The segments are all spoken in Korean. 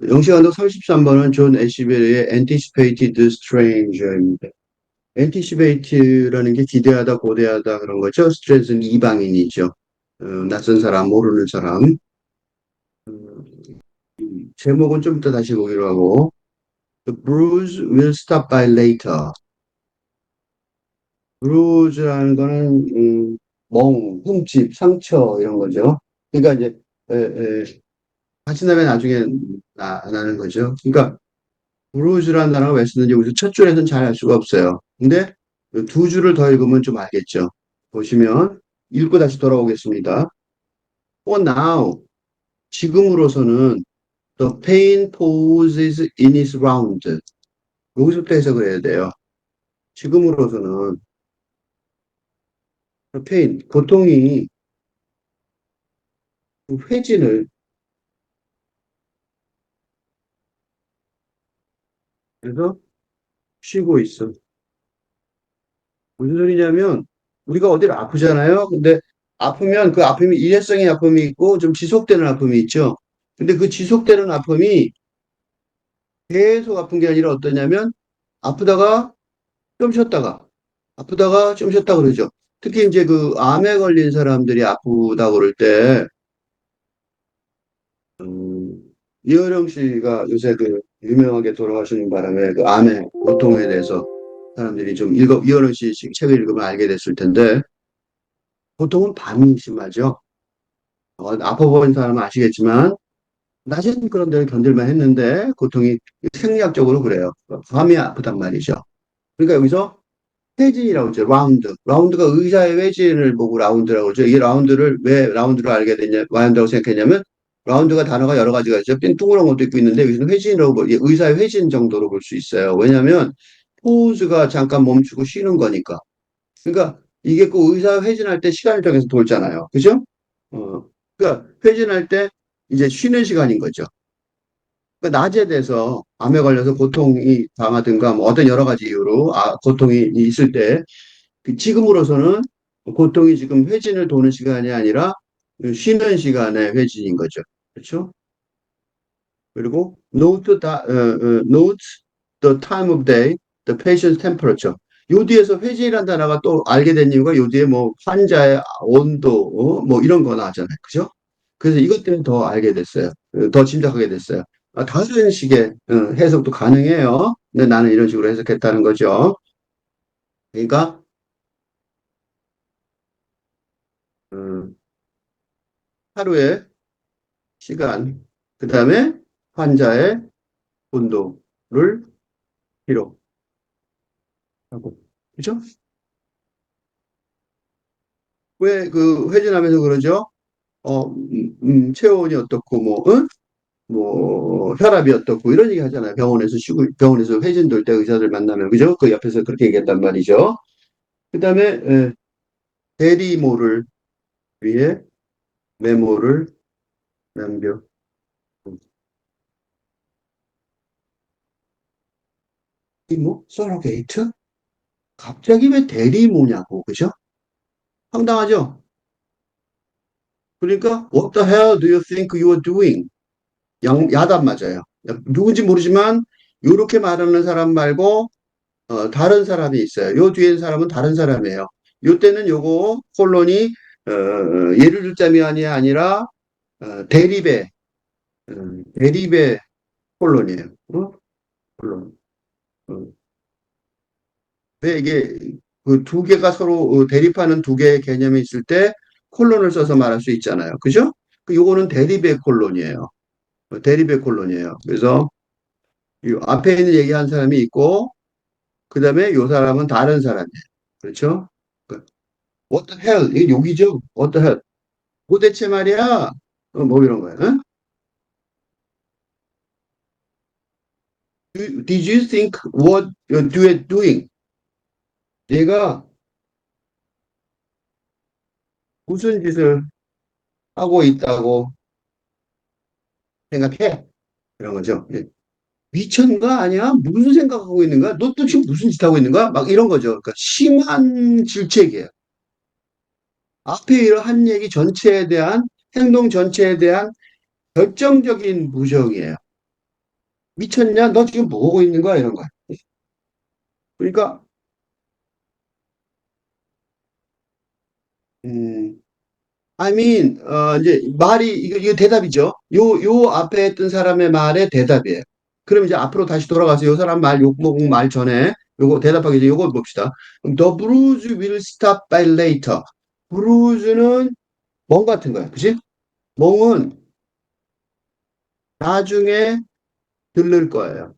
영시간독 33번은 존 애시베리의 Anticipated Stranger입니다. Anticipate라는 게 기대하다, 고대하다 그런 거죠. 스트레스는 이방인이죠. 낯선 사람, 모르는 사람. 제목은 좀 이따 다시 보기로 하고. The bruise will stop by later. bruise라는 거는 흠집, 상처 이런 거죠. 그러니까 이제 다친 다음에 나중에 나는 거죠. 그러니까 브루즈라는 단어가 왜 쓰는지 우리 첫 줄에서는 잘 알 수가 없어요. 근데 두 줄을 더 읽으면 좀 알겠죠. 보시면 읽고 다시 돌아오겠습니다. For now, 지금으로서는 the pain poses in its round. 여기서부터 해석을 해야 돼요. 지금으로서는 the pain, 고통이 회진을 해서 쉬고 있어. 무슨 소리냐면 우리가 어디를 아프잖아요. 근데 아프면 그 아픔이 일회성의 아픔이 있고 좀 지속되는 아픔이 있죠. 근데 그 지속되는 아픔이 계속 아픈 게 아니라 어떠냐면 아프다가 좀 쉬었다가 아프다가 좀 쉬었다 그러죠. 특히 이제 그 암에 걸린 사람들이 아프다 그럴 때 이어령 씨가 요새 그 유명하게 돌아가시는 바람에 그 암의 고통에 대해서 사람들이 좀 이어령 씨 책을 읽으면 알게 됐을 텐데 보통은 밤이 심하죠. 아파보는 사람은 아시겠지만 낮에는 그런 데를 견딜만 했는데 고통이 생리학적으로 그래요. 밤이 아프단 말이죠. 그러니까 여기서 회진이라고 했죠. 라운드. 라운드가 의사의 회진을 보고 라운드라고 그러죠. 이 라운드를 왜 라운드로 알게 됐냐, 라운드라고 생각했냐면 라운드가 단어가 여러 가지가 있죠. 둥그런 것도 있고 있는데 여기서는 회진이라고 의사의 회진 정도로 볼 수 있어요. 왜냐하면 포즈가 잠깐 멈추고 쉬는 거니까. 그러니까 이게 꼭 의사 회진할 때 시간을 정해서 돌잖아요. 그죠? 그러니까 회진할 때 이제 쉬는 시간인 거죠. 그러니까 낮에 돼서 암에 걸려서 고통이 당하든가 뭐 어떤 여러 가지 이유로 고통이 있을 때 지금으로서는 고통이 지금 회진을 도는 시간이 아니라 쉬는 시간의 회진인 거죠. 그렇죠? 그리고 note the time of day, the patient's temperature. 요 뒤에서 회진이라는 단어가 또 알게 된 이유가 요 뒤에 뭐 환자의 온도, 뭐 이런 거 나왔잖아요. 그죠? 그래서 이것 때문에 더 알게 됐어요. 더 짐작하게 됐어요. 다른 식의 해석도 가능해요. 근데 나는 이런 식으로 해석했다는 거죠. 그러니까 음, 하루의 시간, 그 다음에 환자의 온도를 기록하고, 그죠? 왜 그 회진하면서 그러죠? 체온이 어떻고, 뭐, 응? 뭐, 혈압이 어떻고, 이런 얘기 하잖아요. 병원에서 쉬고, 병원에서 회진 돌 때 의사들 만나면, 그죠? 그 옆에서 그렇게 얘기했단 말이죠. 그 다음에, 대리모를 위해 메모를 남겨. 뭐, 서로게이트? 갑자기 왜 대리모냐고, 그죠? 황당하죠? 그러니까, what the hell do you think you are doing? 야단 맞아요. 누군지 모르지만, 이렇게 말하는 사람 말고, 다른 사람이 있어요. 요 뒤에 사람은 다른 사람이에요. 요 때는 요거 콜론이 예를 들자이 아니라 대립의 대립의 콜론이에요. 콜론. 어. 왜 이게 그 두 개가 서로 대립하는 두 개의 개념이 있을 때 콜론을 써서 말할 수 있잖아요. 그죠? 요거는 대립의 콜론이에요. 대립의 콜론이에요. 그래서 이 앞에 있는 얘기한 사람이 있고 그 다음에 요 사람은 다른 사람이에요. 그렇죠? 그 What the hell? 이게 욕이죠? What the hell? 도대체 말이야. 뭐 이런 거야. 응? Did you think what you're doing? 내가 무슨 짓을 하고 있다고 생각해? 이런 거죠. 예. 미쳤는 거 아니야? 무슨 생각하고 있는 거야? 너 또 지금 무슨 짓 하고 있는 거야? 막 이런 거죠. 그러니까 심한 질책이에요. 앞에 한 얘기 전체에 대한 행동 전체에 대한 결정적인 부정이에요. 미쳤냐? 너 지금 뭐 하고 있는 거야? 이런 거야. 그러니까, 음, 이제 말이, 이거 대답이죠. 요 앞에 했던 사람의 말의 대답이에요. 그럼 이제 앞으로 다시 돌아가서 요 사람 욕먹은 말 전에 요거 대답하기 전에 요거 봅시다. 그럼 The bruise will stop by later. bruise는 멍 같은 거야. 그지? 멍은 나중에 들를 거예요.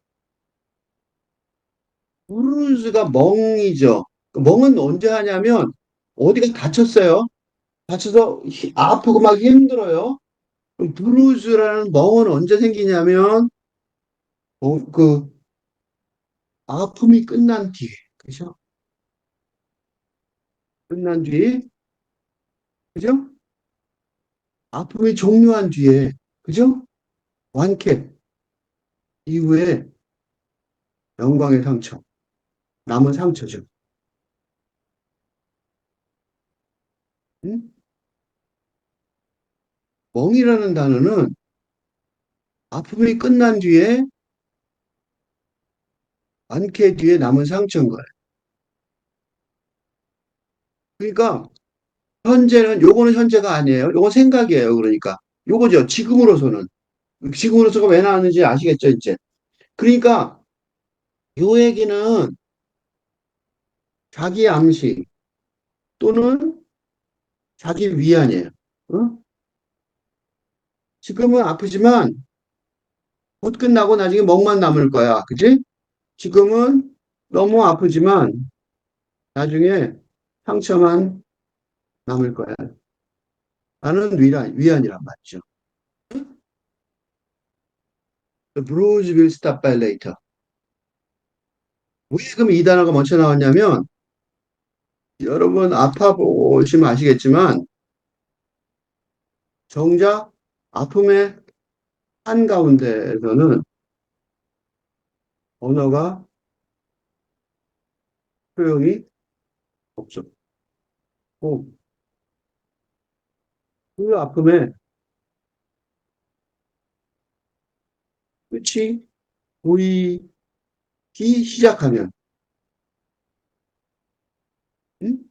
bruise가 멍이죠. 그 멍은 언제 하냐면 어디가 다쳤어요. 다쳐서 아프고 막 힘들어요. 그럼 브루즈라는 멍은 언제 생기냐면 그 아픔이 끝난 뒤에, 그죠? 끝난 뒤에, 그죠? 아픔이 종료한 뒤에, 그죠? 완쾌 이후에 영광의 상처, 남은 상처죠. 응? 멍이라는 단어는 아픔이 끝난 뒤에 완쾌 뒤에 남은 상처인 거예요. 그러니까 현재는 요거는 현재가 아니에요. 요건 생각이에요. 그러니까 요거죠. 지금으로서가 왜 나왔는지 아시겠죠, 이제. 그러니까 요 얘기는 자기 암시 또는 자기 위안이에요. 어? 지금은 아프지만 곧 끝나고 나중에 멍만 남을 거야. 그지? 지금은 너무 아프지만 나중에 상처만 남을 거야. 나는 위안이란 말이죠. The bruise will stop by later. 왜 그럼 이 단어가 먼저 나왔냐면 여러분 아파 보시면 아시겠지만 정작 아픔의 한가운데에서는 언어가 소용이 없었고 그 아픔의 끝이 보이기 시작하면 응?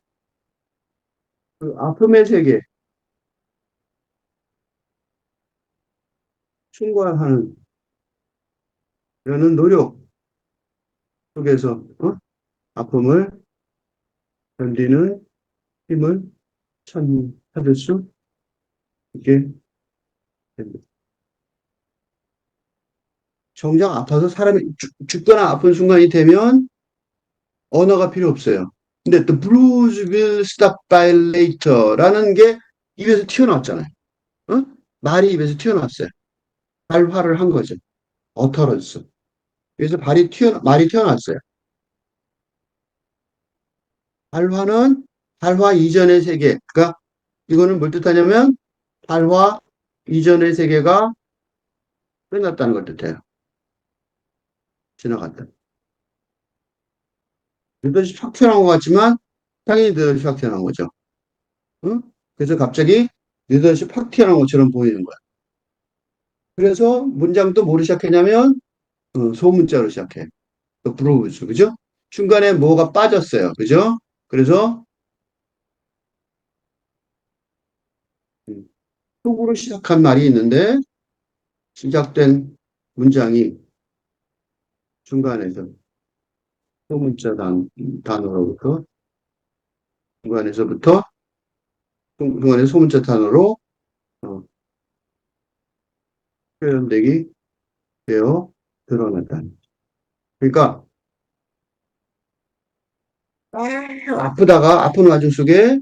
그 아픔의 세계 충고하는 이라는 노력 속에서 아픔을 견디는 힘을 찾을 수 있게 됩니다. 정작 아파서 사람이 죽거나 아픈 순간이 되면 언어가 필요 없어요. 근데 the blues will stop by later라는 게 입에서 튀어나왔잖아요. 어? 말이 입에서 튀어나왔어요. 발화를 한 거죠. 어터런스. 그래서 말이 튀어나왔어요. 발화는 발화 이전의 세계. 그러니까 이거는 뭘 뜻하냐면 발화 이전의 세계가 끝났다는 걸 뜻해요. 지나갔다. 리더십 확 튀어나온 것 같지만 당연히 리더십 확 튀어나온 거죠. 응? 그래서 갑자기 리더십 확 튀어나온 것처럼 보이는 거야. 그래서 문장도 뭐로 시작했냐면 소문자로 시작해. 브로우즈, 그죠? 중간에 뭐가 빠졌어요. 그죠? 그래서 음, 속으로 시작한 말이 있는데 시작된 문장이 중간에서 소문자 단어로부터 중간에서부터 중간에 소문자 단어로 어, 표현되기 되어 드러났다. 그러니까 아프다가 아픈 와중 속에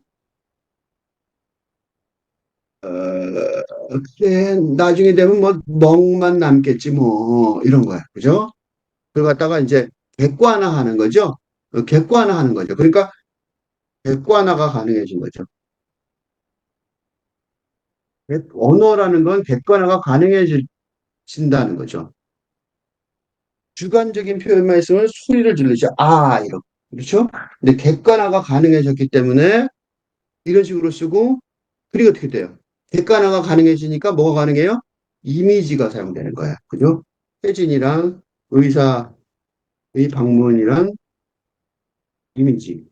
그래 나중에 되면 뭐 멍만 남겠지 뭐 이런 거야. 그죠? 그걸 갖다가 이제 객관화하는 거죠. 객관화하는 거죠. 그러니까 객관화가 가능해진 거죠. 언어라는 건 객관화가 가능해진다는 거죠. 주관적인 표현만 있으면 소리를 지르죠. 아, 이렇게. 그렇죠? 근데 객관화가 가능해졌기 때문에 이런 식으로 쓰고, 그리고 어떻게 돼요? 객관화가 가능해지니까 뭐가 가능해요? 이미지가 사용되는 거야. 그죠? 혜진이랑 의사의 방문이랑 이미지.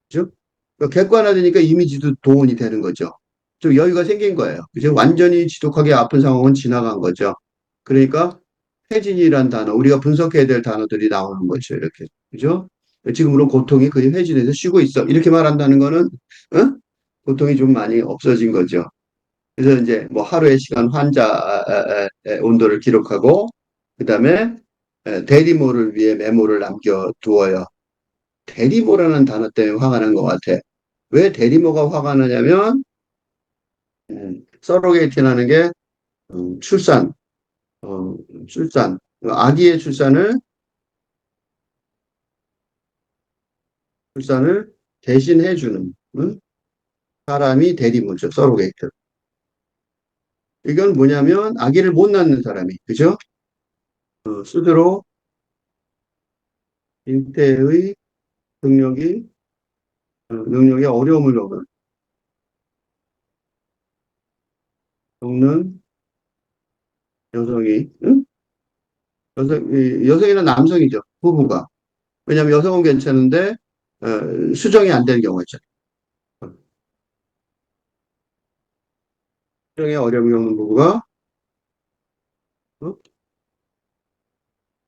그죠? 그러니까 객관화되니까 이미지도 동원이 되는 거죠. 좀 여유가 생긴 거예요. 그죠? 완전히 지독하게 아픈 상황은 지나간 거죠. 그러니까 회진이란 단어, 우리가 분석해야 될 단어들이 나오는 거죠. 이렇게. 그죠? 지금 물론 고통이 거의 회진에서 쉬고 있어. 이렇게 말한다는 거는, 어? 고통이 좀 많이 없어진 거죠. 그래서 이제 뭐 하루의 시간 환자의 온도를 기록하고, 그 다음에 대리모를 위해 메모를 남겨두어요. 대리모라는 단어 때문에 화가 난 것 같아. 왜 대리모가 화가 나냐면, 서로게이트라는 게 출산, 어, 출산, 아기의 출산을 대신해주는 사람이 대리모죠, 서로게이트. 이건 뭐냐면 아기를 못 낳는 사람이, 그죠? 스스로 잉태의 능력에 어려움을 겪는 여성이, 응? 여성이나 남성이죠, 부부가. 왜냐하면 여성은 괜찮은데 수정이 안 되는 경우가 있죠. 수정에 어려움을 겪는 부부가 어?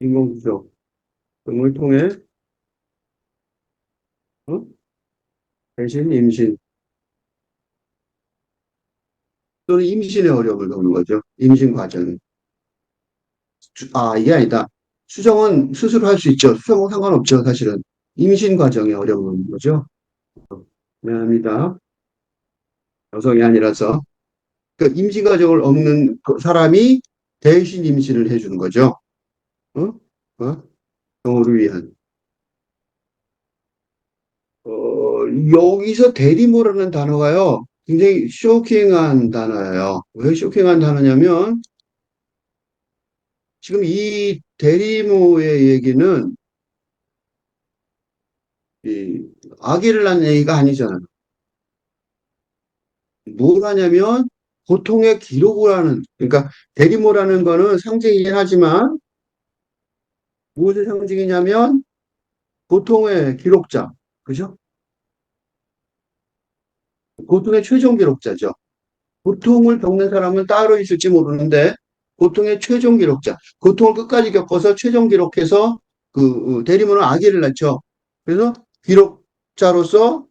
인공수정 등을 통해 어? 대신 임신 또는 임신의 어려움을 겪는 거죠. 임신 과정이. 이게 아니다. 수정은 스스로 할 수 있죠. 수정은 상관없죠, 사실은. 임신 과정에 어려운 거죠. 미안합니다. 여성이 아니라서. 그 임신 과정을 없는 그 사람이 대신 임신을 해주는 거죠. 어? 어? 경우를 위한. 여기서 대리모라는 단어가요. 굉장히 쇼킹한 단어예요. 왜 쇼킹한 단어냐면 지금 이 대리모의 얘기는 이 아기를 낳는 얘기가 아니잖아요. 뭘 하냐면 고통의 기록을 하는, 그러니까 대리모라는 거는 상징이긴 하지만 무엇을 상징이냐면 고통의 기록자, 그죠? 고통의 최종 기록자죠. 고통을 겪는 사람은 따로 있을지 모르는데 고통의 최종 기록자, 고통을 끝까지 겪어서 최종 기록해서 대리모는 아기를 낳죠. 그래서 기록자로서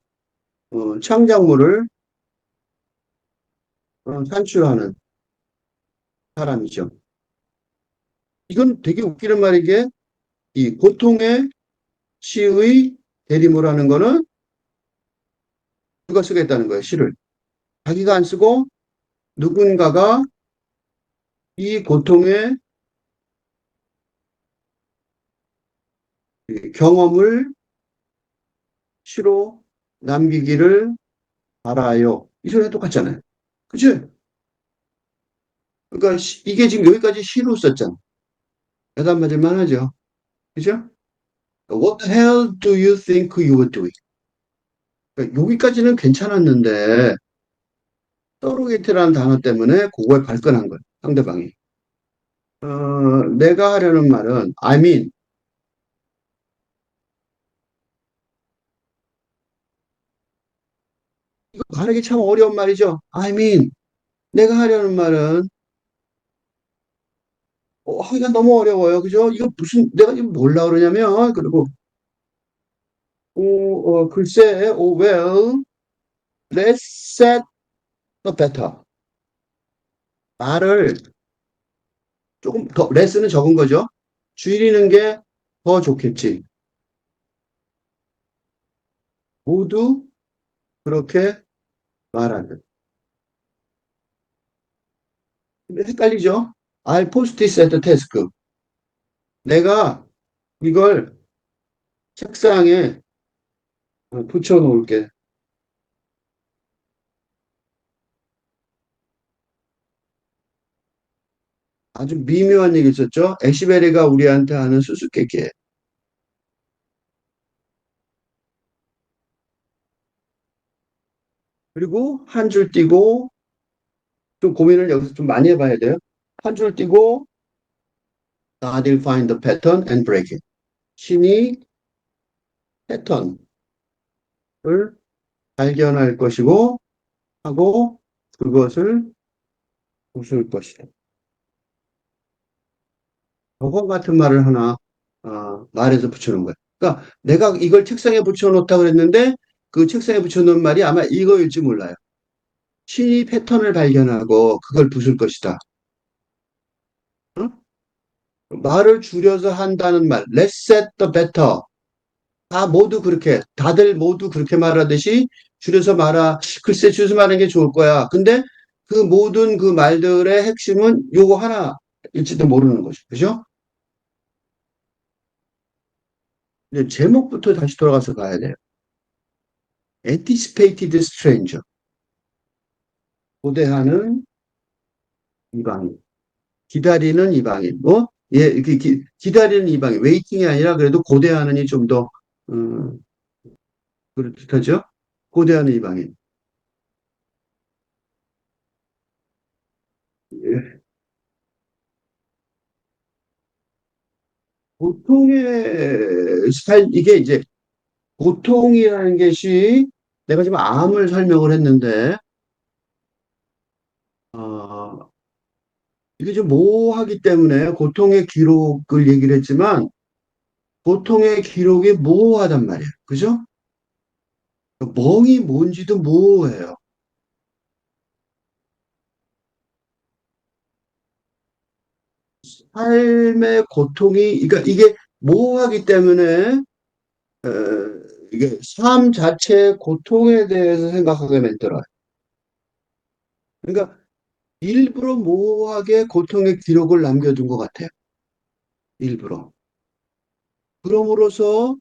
창작물을 산출하는 사람이죠. 이건 되게 웃기는 말인 게 이 고통의 시의 대리모라는 거는 누가 쓰겠다는 거예요, 시를. 자기가 안 쓰고 누군가가 이 고통의 경험을 시로 남기기를 바라요. 이 소리가 똑같잖아요. 그치? 그러니까 이게 지금 여기까지 시로 썼잖아. 여단 맞을만 하죠. 그죠? What the hell do you think you were doing? 그러니까 여기까지는 괜찮았는데 서로게이트라는 단어 때문에 그거에 발끈한 거예요. 상대방이. 내가 하려는 말은 I mean 이거 말하기 참 어려운 말이죠. I mean 내가 하려는 말은 하기가 너무 어려워요. 그죠? 이거 무슨 내가 이거 몰라 그러냐면 그리고 글쎄, well, let's set the better. 말을 조금 더, 레슨은 적은 거죠. 줄이는 게 더 좋겠지. 모두 그렇게 말하는. 헷갈리죠? I'll post this at the desk. 내가 이걸 책상에 붙여놓을게. 아주 미묘한 얘기 있었죠? 애시베리가 우리한테 하는 수수께끼. 그리고 한 줄 띄고, 좀 고민을 여기서 좀 많이 해봐야 돼요. 한 줄 띄고, God will find the pattern and break it. 신이 패턴을 발견할 것이고 하고 그것을 부술 것이다. 저거 같은 말을 하나 말해서 붙여놓은 거야. 그러니까 내가 이걸 책상에 붙여놓다 그랬는데 그 책상에 붙여놓은 말이 아마 이거일지 몰라요. 신이 패턴을 발견하고 그걸 부술 것이다. 응? 말을 줄여서 한다는 말, let's set the better. 다 모두 그렇게, 다들 모두 그렇게 말하듯이 줄여서 말하, 글쎄 줄여서 말하는 게 좋을 거야. 근데 그 모든 그 말들의 핵심은 요거 하나일지도 모르는 거죠. 그죠? 이제 제목부터 다시 돌아가서 봐야 돼요. anticipated stranger. 고대하는 이방인. 기다리는 이방인. 뭐? 예, 기다리는 이방인. 웨이팅이 아니라 그래도 고대하는이 좀 더, 음, 그렇죠? 고대하는 이방인. 예. 보통의 이게 이제 고통이라는 것이 내가 지금 암을 설명을 했는데, 어, 이게 좀 모호하기 때문에 고통의 기록을 얘기를 했지만, 고통의 기록이 모호하단 말이에요. 그죠? 멍이 뭔지도 모호해요. 삶의 고통이, 그러니까 이게 모호하기 때문에, 어, 이게 삶 자체의 고통에 대해서 생각하게 만들어요. 그러니까 일부러 모호하게 고통의 기록을 남겨둔 것 같아요. 일부러. 그럼으로써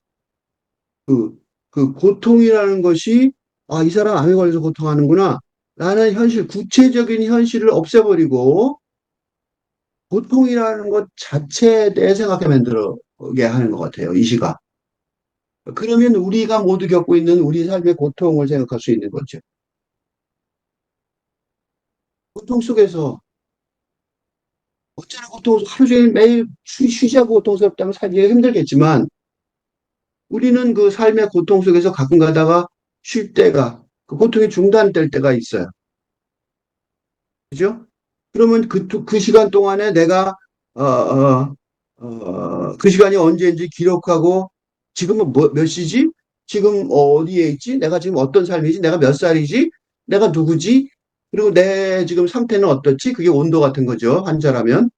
그, 그 고통이라는 것이, 아, 이 사람 암에 걸려서 고통하는구나. 라는 현실, 구체적인 현실을 없애버리고, 고통이라는 것 자체에 대해 생각해 만들게 하는 것 같아요. 이 시가. 그러면 우리가 모두 겪고 있는 우리 삶의 고통을 생각할 수 있는 거죠. 고통 속에서, 어쩌나 하루 종일 매일 쉬자고 고통스럽다면 살기가 힘들겠지만, 우리는 그 삶의 고통 속에서 가끔 가다가 쉴 때가, 그 고통이 중단될 때가 있어요. 그죠? 그러면 그 시간 동안에 내가, 그 시간이 언제인지 기록하고, 지금은 몇 시지? 지금 어디에 있지? 내가 지금 어떤 삶이지? 내가 몇 살이지? 내가 누구지? 그리고 내 지금 상태는 어떻지? 그게 온도 같은 거죠. 환자라면.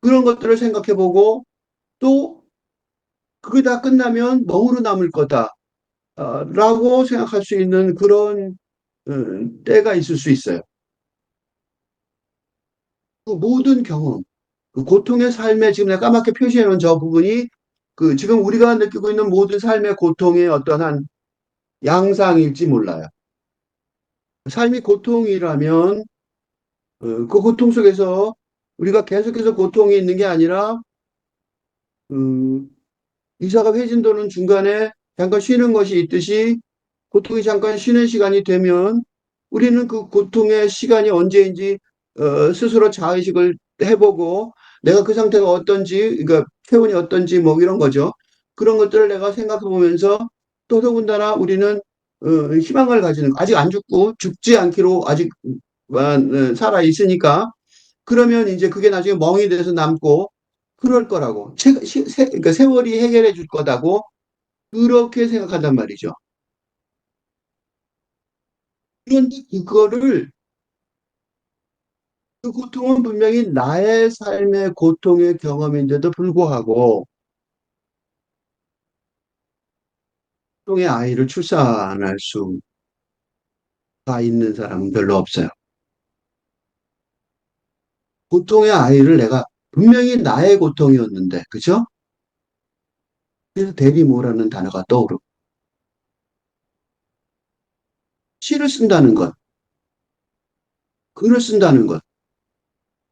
그런 것들을 생각해보고, 또, 그게 다 끝나면 멍으로 남을 거다. 라고 생각할 수 있는 그런 때가 있을 수 있어요. 그 모든 경험, 그 고통의 삶에 지금 내가 까맣게 표시해 놓은 저 부분이 그 지금 우리가 느끼고 있는 모든 삶의 고통의 어떠한 양상일지 몰라요. 삶이 고통이라면 그 고통 속에서 우리가 계속해서 고통이 있는 게 아니라 그 의사가 회진도는 중간에 잠깐 쉬는 것이 있듯이 고통이 잠깐 쉬는 시간이 되면 우리는 그 고통의 시간이 언제인지 스스로 자의식을 해보고 내가 그 상태가 어떤지, 그러니까 체온이 어떤지 뭐 이런 거죠. 그런 것들을 내가 생각해 보면서 또 더군다나 우리는 희망을 가지는 아직 안 죽고 죽지 않기로 아직 살아 있으니까 그러면 이제 그게 나중에 멍이 돼서 남고 그럴 거라고 그러니까 세월이 해결해 줄 거다고 그렇게 생각한단 말이죠. 그런데 그거를 그 고통은 분명히 나의 삶의 고통의 경험인데도 불구하고 고통의 아이를 출산할 수가 있는 사람은 별로 없어요. 고통의 아이를 내가 분명히 나의 고통이었는데, 그죠? 그래서 대리모라는 단어가 떠오르고 시를 쓴다는 것, 글을 쓴다는 것,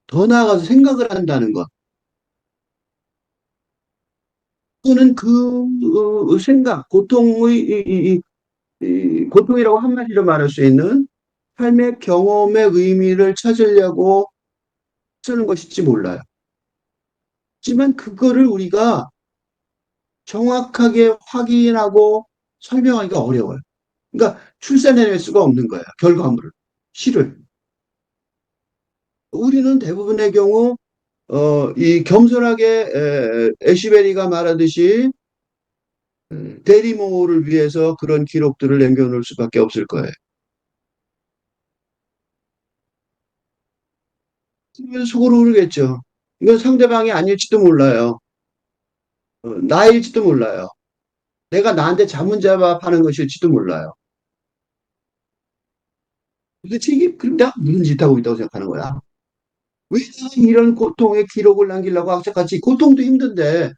더 나아가서 생각을 한다는 것, 또는 그 생각, 고통의 이 고통이라고 한마디로 말할 수 있는 삶의 경험의 의미를 찾으려고 쓰는 것일지 몰라요. 하지만 그거를 우리가 정확하게 확인하고 설명하기가 어려워요. 그러니까 출산해낼 수가 없는 거야. 결과물을. 실을. 우리는 대부분의 경우 이 겸손하게 애시베리가 말하듯이 대리모를 위해서 그런 기록들을 남겨놓을 수밖에 없을 거예요. 그러면 속으로 그러겠죠. 이건 상대방이 아닐지도 몰라요. 나일지도 몰라요. 내가 나한테 자문자답하는 것일지도 몰라요. 도대체 이게 그럼 내가 무슨 짓 하고 있다고 생각하는 거야? 왜 내가 이런 고통의 기록을 남기려고 악착같이 고통도 힘든데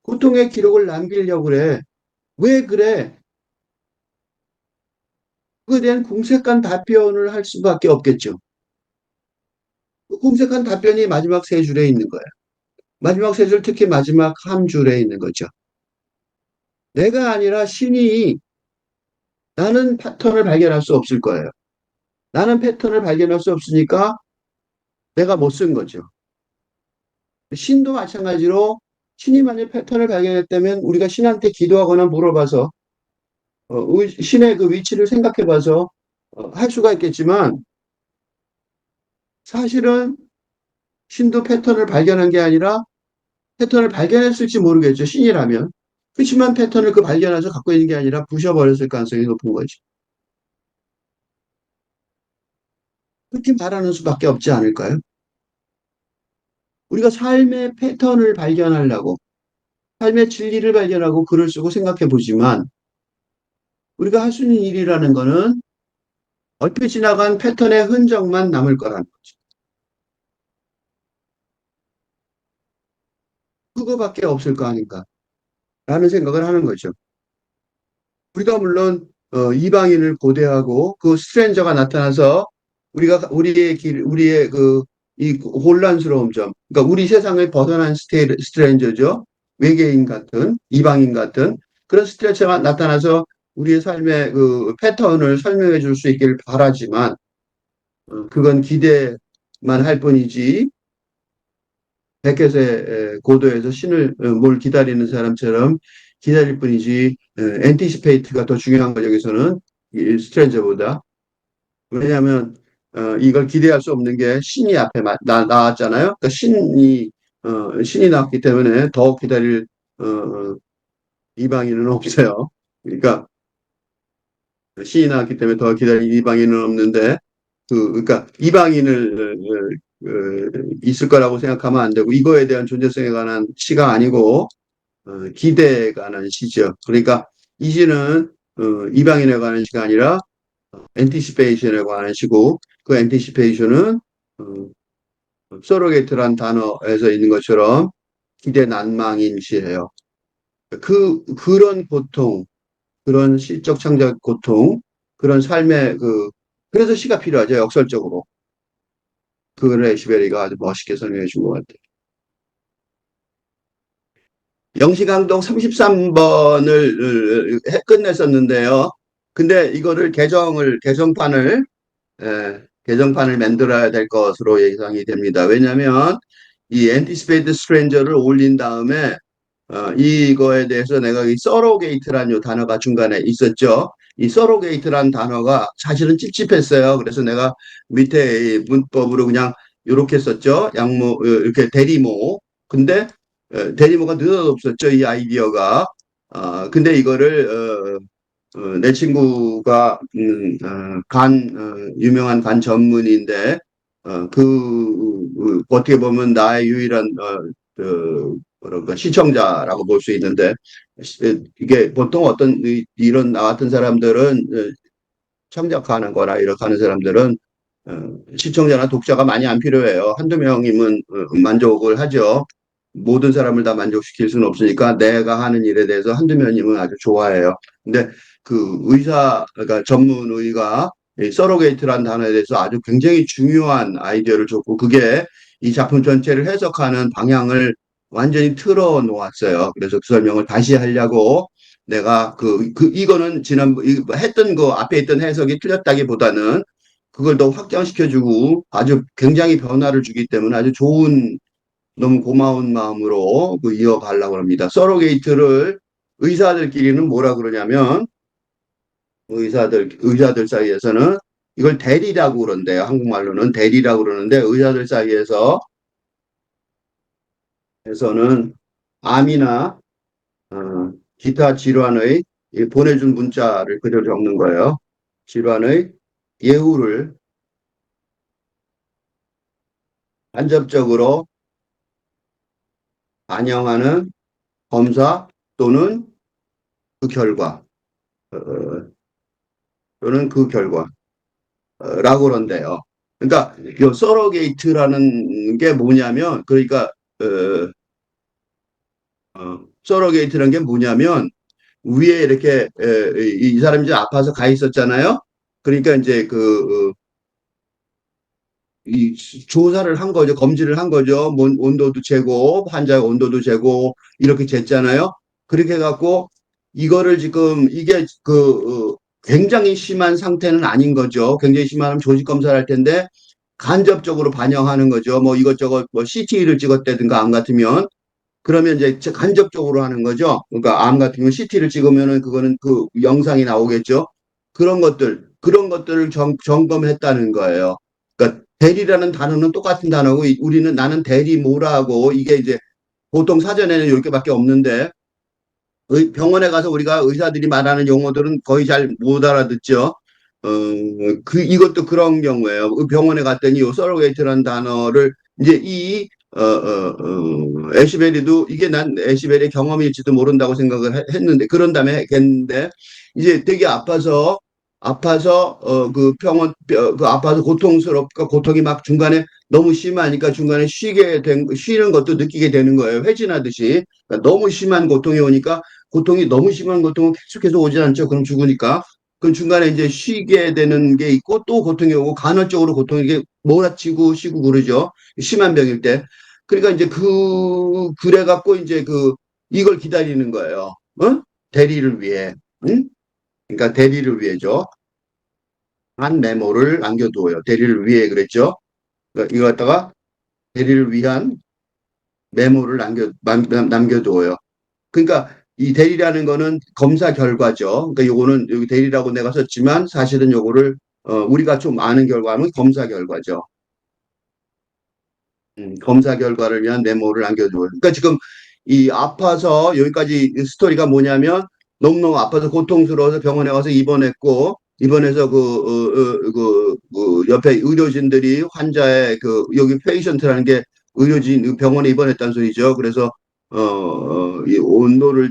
고통의 기록을 남기려고 그래? 왜 그래? 그에 대한 궁색한 답변을 할 수밖에 없겠죠. 그 궁색한 답변이 마지막 세 줄에 있는 거예요. 마지막 세 줄, 특히 마지막 한 줄에 있는 거죠. 내가 아니라 신이 나는 패턴을 발견할 수 없을 거예요. 나는 패턴을 발견할 수 없으니까 내가 못 쓴 거죠. 신도 마찬가지로 신이 만약 패턴을 발견했다면 우리가 신한테 기도하거나 물어봐서 신의 그 위치를 생각해봐서 할 수가 있겠지만 사실은 신도 패턴을 발견한 게 아니라 패턴을 발견했을지 모르겠죠. 신이라면. 그렇지만 패턴을 그 발견해서 갖고 있는 게 아니라 부셔버렸을 가능성이 높은 거죠. 그렇게 말하는 수밖에 없지 않을까요? 우리가 삶의 패턴을 발견하려고, 삶의 진리를 발견하고 글을 쓰고 생각해 보지만, 우리가 할 수 있는 일이라는 거는 얼핏 지나간 패턴의 흔적만 남을 거라는 거죠. 그거밖에 없을 거 아닌가, 라는 생각을 하는 거죠. 우리가 물론, 이방인을 고대하고 그 스트레인저가 나타나서 우리의 이 혼란스러운 점, 그러니까 우리 세상을 벗어난 스트레인저죠. 외계인 같은, 이방인 같은 그런 스트레인저가 나타나서 우리의 삶의 그 패턴을 설명해 줄 수 있기를 바라지만, 그건 기대만 할 뿐이지, 백개세 고도에서 신을 뭘 기다리는 사람처럼 기다릴 뿐이지, 엔티시페이트가 더 중요한 거 여기서는 이 스트레인저보다. 왜냐하면 이걸 기대할 수 없는 게 신이 앞에 나왔잖아요. 그러니까 신이 나왔기 때문에 더 기다릴 이방인은 없어요. 그러니까 신이 나왔기 때문에 더 기다릴 이방인은 없는데 그러니까 이방인을 있을 거라고 생각하면 안 되고 이거에 대한 존재성에 관한 시가 아니고 기대에 관한 시죠. 그러니까 이 시는 이방인에 관한 시가 아니라 엔티시페이션에 관한 시고 그 엔티시페이션은 서로게이트란 단어에서 있는 것처럼 기대 난망인 시예요. 그런 고통, 그런 시적 창작 고통, 그런 삶의 그래서 시가 필요하죠, 역설적으로. 그걸 에시베리가 아주 멋있게 설명해 준 것 같아요. 영시강동 33번을 끝냈었는데요. 근데 이거를 개정판을 만들어야 될 것으로 예상이 됩니다. 왜냐하면 이 Anticipate Stranger를 올린 다음에 이거에 대해서 내가 이 서로게이트라는 단어가 중간에 있었죠. 이 서로게이트라는 단어가 사실은 찝찝했어요. 그래서 내가 밑에 문법으로 그냥 이렇게 썼죠. 이렇게 대리모. 근데 대리모가 느닷없었죠. 이 아이디어가. 근데 이거를 내 친구가 유명한 간 전문인데 어떻게 보면 나의 유일한 뭐랄까 시청자라고 볼 수 있는데 이게 보통 이런 나 같은 사람들은 창작하는 거나 이렇게 하는 사람들은 시청자나 독자가 많이 안 필요해요. 한두 명이면 만족을 하죠. 모든 사람을 다 만족시킬 수는 없으니까 내가 하는 일에 대해서 한두 명이면 아주 좋아해요. 근데 그러니까 전문 의가 서로게이트라는 단어에 대해서 아주 굉장히 중요한 아이디어를 줬고 그게 이 작품 전체를 해석하는 방향을 완전히 틀어 놓았어요. 그래서 그 설명을 다시 하려고 내가 이거는 했던 거 앞에 있던 해석이 틀렸다기보다는 그걸 더 확장시켜주고 아주 굉장히 변화를 주기 때문에 아주 좋은 너무 고마운 마음으로 그 이어가려고 합니다. 서로게이트를 의사들끼리는 뭐라 그러냐면 의사들 사이에서는 이걸 대리라고 그런대요. 한국말로는 대리라고 그러는데 의사들 사이에서 에서는 암이나 기타 질환의 보내준 문자를 그대로 적는 거예요. 질환의 예후를 간접적으로 반영하는 검사 또는 그 결과, 어, 또는 그 결과라고 그런데요. 그러니까 이 서러게이트라는 게 뭐냐면, 그러니까 서러게이트라는 게 뭐냐면 위에 이렇게 이 사람이 이제 아파서 가 있었잖아요. 그러니까 이제 이 조사를 한 거죠. 검진을 한 거죠. 온도도 재고, 환자의 온도도 재고, 이렇게 쟀잖아요. 그렇게 해갖고, 이거를 지금, 이게 굉장히 심한 상태는 아닌 거죠. 굉장히 심하면 조직 검사를 할 텐데, 간접적으로 반영하는 거죠. 뭐 이것저것, 뭐 CT를 찍었다든가 암 같으면, 그러면 이제 간접적으로 하는 거죠. 그러니까 암 같은 경우 CT를 찍으면은 그거는 그 영상이 나오겠죠. 그런 것들을 점검했다는 거예요. 그러니까 대리라는 단어는 똑같은 단어고 우리는 나는 대리 뭐라 하고 이게 이제 보통 사전에는 이렇게밖에 없는데 병원에 가서 우리가 의사들이 말하는 용어들은 거의 잘 못 알아듣죠. 어, 이것도 그런 경우예요. 병원에 갔더니 요 서로게이트라는 단어를 이제 애시베리도 이게 난 애시베리의 경험일지도 모른다고 생각을 했는데, 그런 다음에 했는데, 이제 되게 아파서, 그 아파서 고통스럽고, 고통이 막 중간에 너무 심하니까 중간에 쉬는 것도 느끼게 되는 거예요. 회진하듯이. 그러니까 너무 심한 고통이 오니까 고통이 너무 심한 고통은 계속해서 오지 않죠. 그럼 죽으니까. 그 중간에 이제 쉬게 되는 게 있고 또 고통이 오고 간헐적으로 고통이 이게 몰아치고 쉬고 그러죠. 심한 병일 때. 그러니까 이제 그래갖고 이제 이걸 기다리는 거예요. 어? 대리를 위해. 응? 그러니까 대리를 위해죠. 한 메모를 남겨두어요. 대리를 위해 그랬죠. 그러니까 이거 갖다가 대리를 위한 메모를 남겨두어요. 그러니까 이 대리라는 거는 검사 결과죠. 그러니까 요거는 여기 대리라고 내가 썼지만 사실은 요거를 우리가 좀 아는 결과는 검사 결과죠. 검사 결과를 위한 메모를 남겨두어요. 그러니까 지금 이 아파서 여기까지 스토리가 뭐냐면 너무너무 아파서 고통스러워서 병원에 가서 입원했고 입원해서 옆에 의료진들이 환자의 여기 페이션트라는 게 의료진 병원에 입원했다는 소리죠. 그래서 이 온도를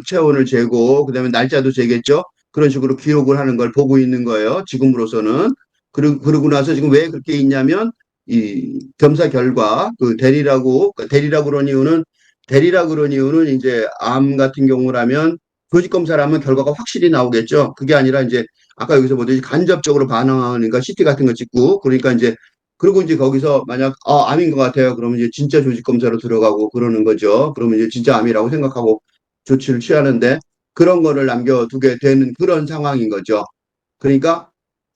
체온을 재고 그다음에 날짜도 재겠죠. 그런 식으로 기록을 하는 걸 보고 있는 거예요. 지금으로서는. 그러고 나서 지금 왜 그렇게 있냐면 이 검사 결과 대리라고 그런 이유는 이제 암 같은 경우라면 조직 검사를 하면 결과가 확실히 나오겠죠. 그게 아니라 이제 아까 여기서 보듯이 간접적으로 반응하니까 CT 같은 거 찍고 그러니까 이제 그리고 이제 거기서 만약 암인 것 같아요. 그러면 이제 진짜 조직 검사로 들어가고 그러는 거죠. 그러면 이제 진짜 암이라고 생각하고 조치를 취하는데 그런 거를 남겨두게 되는 그런 상황인 거죠. 그러니까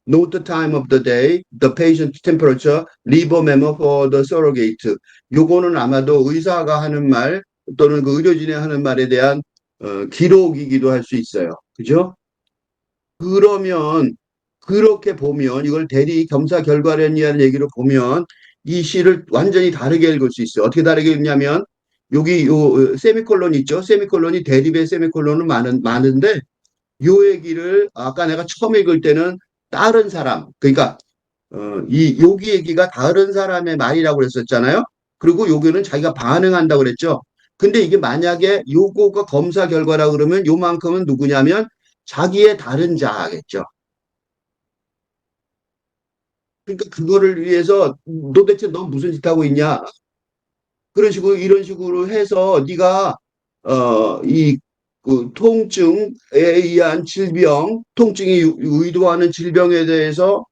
note the time of the day, the patient temperature, leave a memo for the surrogate. 요거는 아마도 의사가 하는 말 또는 그 의료진이 하는 말에 대한 기록이기도 할 수 있어요. 그죠? 그러면 그렇게 보면 이걸 대리 겸사 결과론이라는 얘기로 보면 이 시를 완전히 다르게 읽을 수 있어요. 어떻게 다르게 읽냐면 여기 요 세미콜론 있죠? 세미콜론이 대립의 세미콜론은 많은데 요 얘기를 아까 내가 처음 읽을 때는 다른 사람 그러니까 이 여기 얘기가 다른 사람의 말이라고 그랬었잖아요. 그리고 여기는 자기가 반응한다고 그랬죠. 근데 이게 만약에 요거가 검사 결과라 그러면 요만큼은 누구냐면 자기의 다른 자겠죠. 그러니까 그거를 위해서 도대체 너 무슨 짓 하고 있냐? 그런 식으로 이런 식으로 해서 네가 이 통증에 의한 질병, 통증이 의도하는 질병에 대해서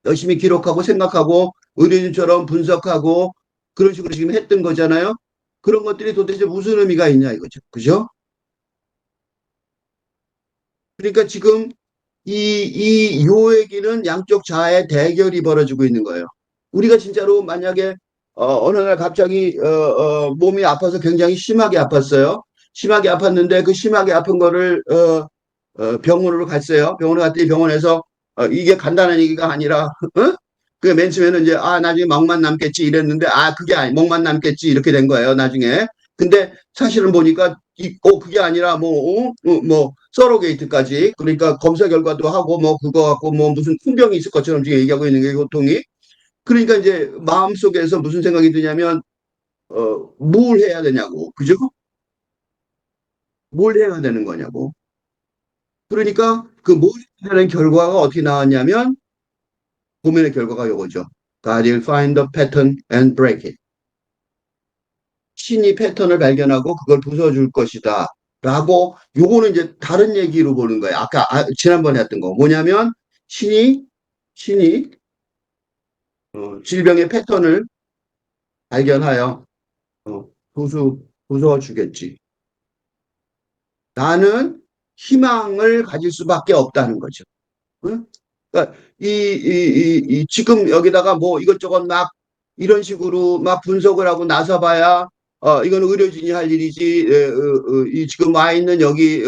열심히 기록하고 생각하고 의료진처럼 분석하고 그런 식으로 지금 했던 거잖아요. 그런 것들이 도대체 무슨 의미가 있냐 이거죠. 그죠? 그러니까 지금 요 얘기는 양쪽 자아의 대결이 벌어지고 있는 거예요. 우리가 진짜로 만약에 어느 날 갑자기 몸이 아파서 굉장히 심하게 아팠어요. 심하게 아팠는데 그 심하게 아픈 거를 병원으로 갔어요. 병원에 갔더니 병원에서 이게 간단한 얘기가 아니라 그맨 처음에는 이제 나중에 멍만 남겠지 이랬는데 그게 아니 멍만 남겠지 이렇게 된 거예요. 나중에. 근데 사실은 보니까 그게 아니라 뭐 서로게이트까지 그러니까 검사 결과도 하고 뭐 그거 갖고 뭐 무슨 큰 병이 있을 것처럼 지금 얘기하고 있는 게 고통이 그러니까 이제 마음속에서 무슨 생각이 드냐면 뭘 해야 되냐고 그죠? 뭘 해야 되는 거냐고 그러니까 그 뭘 해야 되는 결과가 어떻게 나왔냐면 고민의 결과가 요거죠. God will find the pattern and break it. 신이 패턴을 발견하고 그걸 부숴줄 것이다. 라고 요거는 이제 다른 얘기로 보는 거예요. 아까 지난번에 했던 거 뭐냐면 신이 질병의 패턴을 발견하여 부숴주겠지. 나는 희망을 가질 수밖에 없다는 거죠. 응? 그러니까 지금 여기다가 뭐 이것저것 막 이런 식으로 막 분석을 하고 나서봐야 이건 의료진이 할 일이지 이 지금 와 있는 여기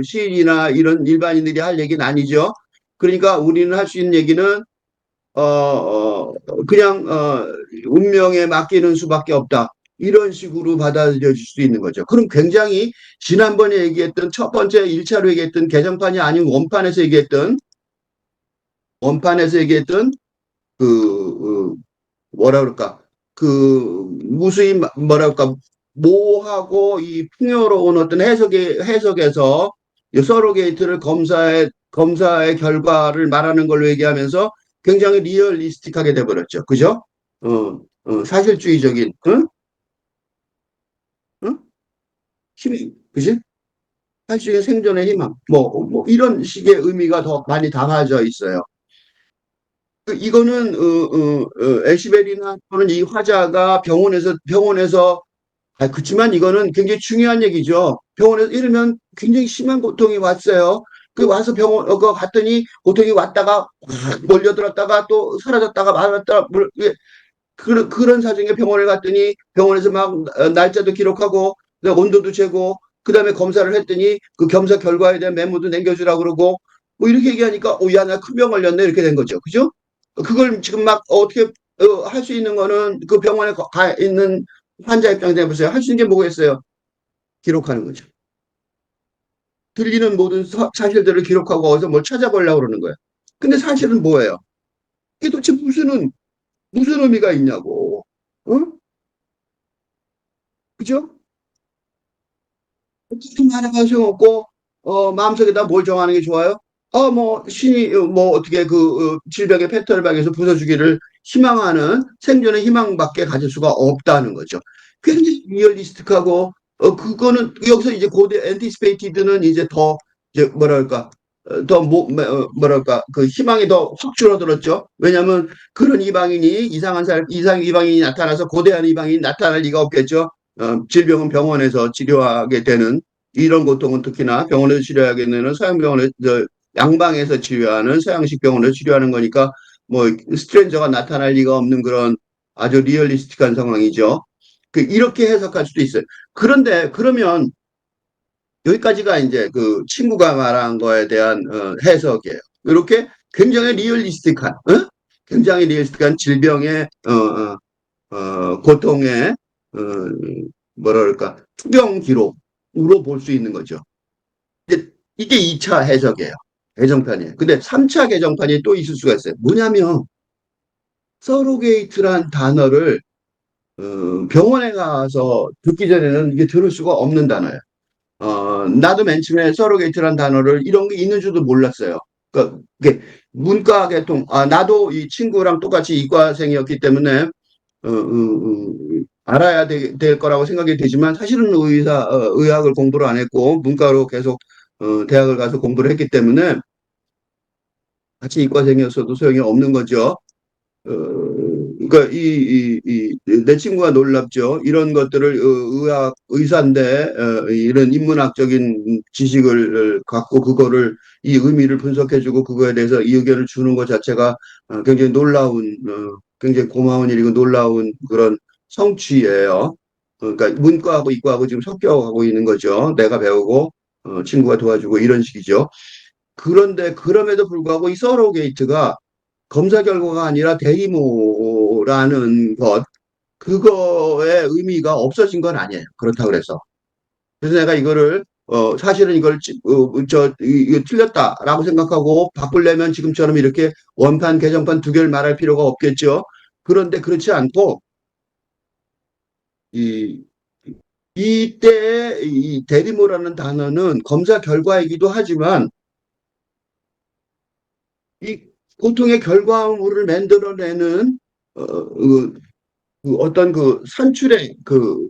시인이나 이런 일반인들이 할 얘기는 아니죠. 그러니까 우리는 할 수 있는 얘기는 그냥 운명에 맡기는 수밖에 없다. 이런 식으로 받아들여질 수 있는 거죠. 그럼 굉장히 지난번에 얘기했던 첫 번째 1차로 얘기했던 개정판이 아닌 원판에서 얘기했던 그 뭐라 그럴까 무수히 뭐라 그럴까 모호하고 이 풍요로운 어떤 해석에서 이 서로게이트를 검사의 결과를 말하는 걸로 얘기하면서 굉장히 리얼리스틱하게 돼버렸죠. 그죠? 사실주의적인 응? 힘, 그지? 사실의 생존의 희망 뭐 이런 식의 의미가 더 많이 담아져 있어요. 이거는 에시베리나 또는 이 화자가 병원에서 그렇지만 이거는 굉장히 중요한 얘기죠. 병원에서 이러면 굉장히 심한 고통이 왔어요. 그 와서 병원 갔더니 고통이 왔다가 확 몰려들었다가 또 사라졌다가 말았다가 그런 사정에 병원을 갔더니 병원에서 막 날짜도 기록하고 온도도 재고 그다음에 검사를 했더니 그 검사 결과에 대한 메모도 남겨주라 그러고 뭐 이렇게 얘기하니까 야, 나 큰 병 걸렸네 이렇게 된 거죠. 그죠? 그걸 지금 막 어떻게 할 수 있는 거는 그 병원에 가 있는 환자 입장에서 해보세요. 할 수 있는 게 뭐가 있어요? 기록하는 거죠. 들리는 모든 사실들을 기록하고 어디서 뭘 찾아보려고 그러는 거예요. 근데 사실은 뭐예요? 이게 도대체 무슨 의미가 있냐고. 어? 그죠? 무슨 말할 수 없고 마음속에다 뭘 정하는 게 좋아요? 뭐 신이 뭐 어떻게 질병의 패턴을 발견해서 부숴주기를 희망하는 생존의 희망밖에 가질 수가 없다는 거죠. 굉장히 리얼리스틱하고 그거는 여기서 이제 고대 엔티스페이티드는 이제 더 이제 뭐랄까 뭐랄까 그 희망이 더 확 줄어들었죠. 왜냐하면 그런 이상 이방인이 나타나서 고대한 이방인이 나타날 리가 없겠죠. 질병은 병원에서 치료하게 되는 이런 고통은 특히나 병원에서 치료하게 되는 양방에서 치료하는 서양식 병원에서 치료하는 거니까 뭐 스트레인저가 나타날 리가 없는 그런 아주 리얼리스틱한 상황이죠. 이렇게 해석할 수도 있어요. 그런데 그러면 여기까지가 이제 그 친구가 말한 거에 대한 해석이에요. 이렇게 굉장히 리얼리스틱한 질병의 고통의 어, 뭐랄까 투병 기록으로 볼 수 있는 거죠. 근데 이게 2차 해석이에요. 개정판이에요. 근데 3차 개정판이 또 있을 수가 있어요. 뭐냐면 서로게이트란 단어를 병원에 가서 듣기 전에는 이게 들을 수가 없는 단어예요. 나도 맨 처음에 서로게이트란 단어를 이런 게 있는 줄도 몰랐어요. 그러니까 이게 문과 계통, 나도 이 친구랑 똑같이 이과생이었기 때문에 알아야 될 거라고 생각이 되지만 사실은 의학을 공부를 안 했고 문과로 계속 대학을 가서 공부를 했기 때문에 같이 이과생이었어도 소용이 없는 거죠. 그러니까 내 친구가 놀랍죠. 이런 것들을 의사인데 이런 인문학적인 지식을 갖고 그거를 이 의미를 분석해주고 그거에 대해서 이 의견을 주는 것 자체가 굉장히 놀라운, 굉장히 고마운 일이고 놀라운 그런 성취예요. 그러니까 문과하고 이과하고 지금 섞여가고 있는 거죠. 내가 배우고, 친구가 도와주고 이런 식이죠. 그런데 그럼에도 불구하고 이 서로게이트가 검사 결과가 아니라 대리모라는 것, 그거의 의미가 없어진 건 아니에요. 그렇다고 그래서. 그래서 내가 이거를 사실은 이걸 이거 틀렸다라고 생각하고 바꾸려면 지금처럼 이렇게 원판, 개정판 두 개를 말할 필요가 없겠죠. 그런데 그렇지 않고 이 이때 이 대리모라는 단어는 검사 결과이기도 하지만 이 고통의 결과물을 만들어내는 어떤 그 산출의 그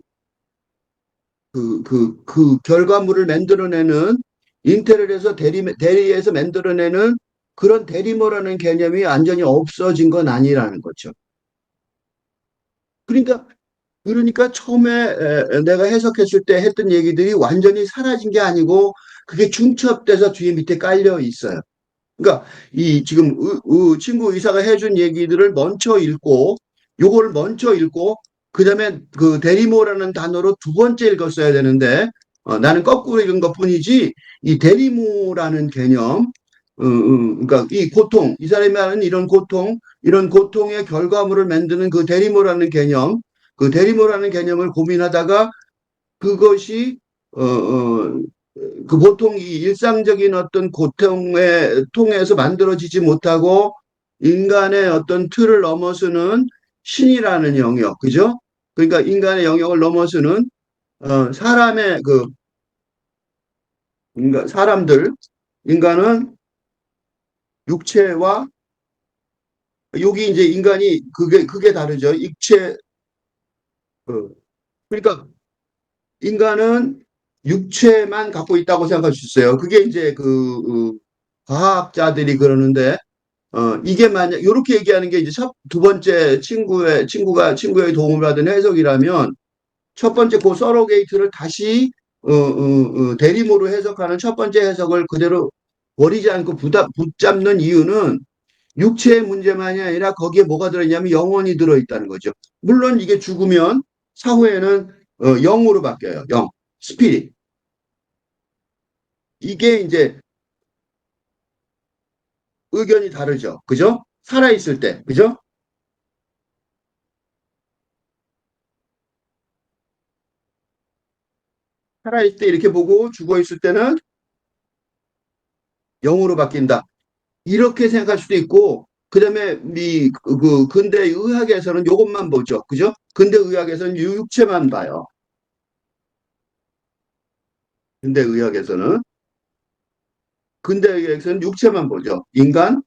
결과물을 만들어내는 인테리어에서 대리에서 만들어내는 그런 대리모라는 개념이 완전히 없어진 건 아니라는 거죠. 그러니까 처음에 내가 해석했을 때 했던 얘기들이 완전히 사라진 게 아니고 그게 중첩돼서 뒤에 밑에 깔려 있어요. 그러니까 이 지금 친구 의사가 해준 얘기들을 먼저 읽고 요걸 먼저 읽고 그다음에 그 대리모라는 단어로 두 번째 읽었어야 되는데 나는 거꾸로 읽은 것뿐이지 이 대리모라는 개념 그러니까 이 고통 이 사람이 하는 이런 고통의 결과물을 만드는 그 대리모라는 개념 그 대리모라는 개념을 고민하다가 그것이 그 보통 이 일상적인 어떤 고통에 통해서 만들어지지 못하고 인간의 어떤 틀을 넘어서는 신이라는 영역, 그죠? 그러니까 인간의 영역을 넘어서는 사람의 사람들, 인간은 육체와 여기 이제 인간이 그게 다르죠. 육체, 그러니까 인간은 육체만 갖고 있다고 생각할 수 있어요. 그게 이제 과학자들이 그러는데 이게 만약 이렇게 얘기하는 게 이제 두 번째 친구의 도움을 받은 해석이라면 첫 번째 그 서로게이트를 다시 대리모로 해석하는 첫 번째 해석을 그대로 버리지 않고 붙잡는 이유는 육체의 문제만이 아니라 거기에 뭐가 들어있냐면 영혼이 들어있다는 거죠. 물론 이게 죽으면 사후에는 영으로 바뀌어요. 영, 스피릿. 이게 이제 의견이 다르죠. 그죠? 살아있을 때, 그죠? 살아있을 때 이렇게 보고 죽어있을 때는 영으로 바뀐다. 이렇게 생각할 수도 있고, 그 다음에 근대 의학에서는 이것만 보죠. 그죠? 근대 의학에서는 육체만 봐요. 근대 의학에서는. 근대 의학에서는 육체만 보죠. 인간,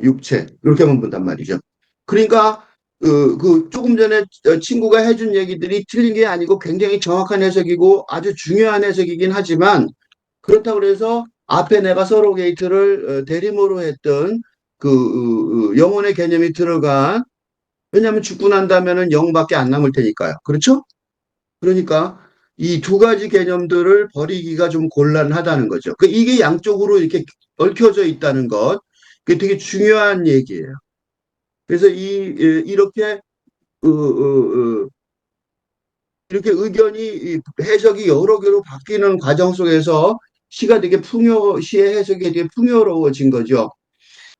육체. 이렇게만 본단 말이죠. 그러니까, 조금 전에 친구가 해준 얘기들이 틀린 게 아니고 굉장히 정확한 해석이고 아주 중요한 해석이긴 하지만 그렇다고 그래서 앞에 내가 서로게이트를 대리모로 했던 영혼의 개념이 들어간 왜냐하면 죽고 난 다음에는 영밖에 안 남을 테니까요. 그렇죠? 그러니까 이 두 가지 개념들을 버리기가 좀 곤란하다는 거죠. 이게 양쪽으로 이렇게 얽혀져 있다는 것, 그게 되게 중요한 얘기예요. 그래서 이렇게 이렇게 해석이 여러 개로 바뀌는 과정 속에서 시의 해석이 되게 풍요로워진 거죠.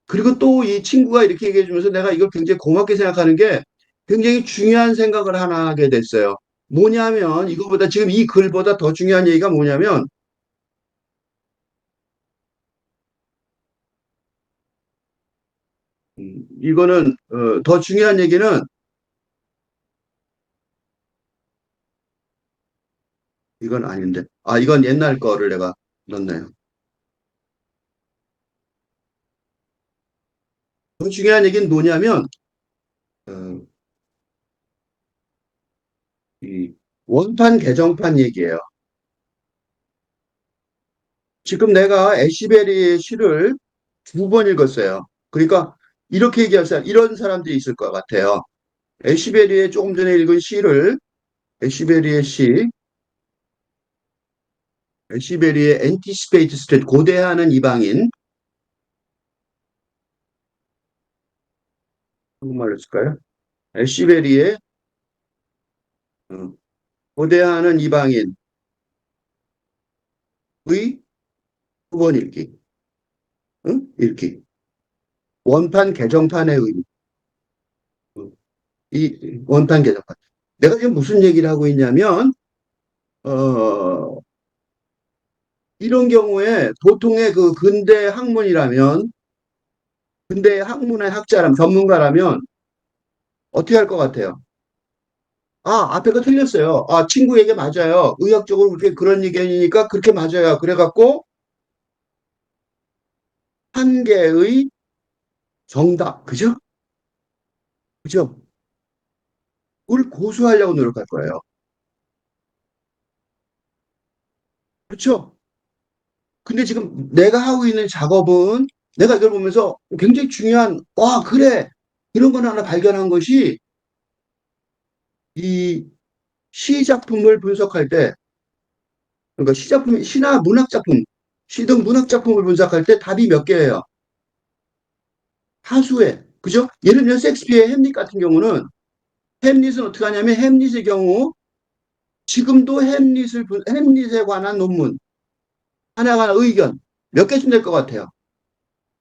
그리고 또 이 친구가 이렇게 얘기해 주면서 내가 이걸 굉장히 고맙게 생각하는 게 굉장히 중요한 생각을 하나 하게 됐어요. 뭐냐면 이거보다 지금 이 글보다 더 중요한 얘기가 뭐냐면 이거는 더 중요한 얘기는 이건 아닌데 이건 옛날 거를 내가 넣었네요. 더 중요한 얘기는 뭐냐면 어, 이 원판 개정판 얘기예요. 지금 내가 애시베리의 시를 두 번 읽었어요. 그러니까 이렇게 얘기할 사람, 이런 사람들이 있을 것 같아요. 애시베리의 조금 전에 읽은 시를, 애시베리의 시, 애시베리의 엔티시페이트 스테이트, 고대하는 이방인, 한국말로 쓸까요? 시베리의 어, 고대하는 이방인의 후원 읽기. 응? 읽기. 원판 개정판의 의미. 어, 이 원판 개정판. 내가 지금 무슨 얘기를 하고 있냐면 어, 이런 경우에 보통의 그 근대 학문이라면 근대 학문의 학자라면 전문가라면 어떻게 할 것 같아요? 아, 앞에 거 틀렸어요. 아, 친구 얘기 맞아요. 의학적으로 그렇게 그런 얘기니까 그렇게 맞아요. 그래갖고 한 개의 정답, 그죠? 그죠? 그걸 고수하려고 노력할 거예요. 그렇죠? 근데 지금 내가 하고 있는 작업은 내가 이걸 보면서 굉장히 중요한, 와, 그래. 이런 건 하나 발견한 것이 이 시작품을 분석할 때, 그러니까 시작품, 시나 문학작품, 시등 문학작품을 분석할 때 답이 몇 개예요? 하수에. 그죠? 예를 들면 섹스피어의 햄릿 같은 경우는 햄릿은 어떻게 하냐면 햄릿의 경우 지금도 햄릿에 관한 논문, 하나가 의견 몇 개쯤 될 것 같아요.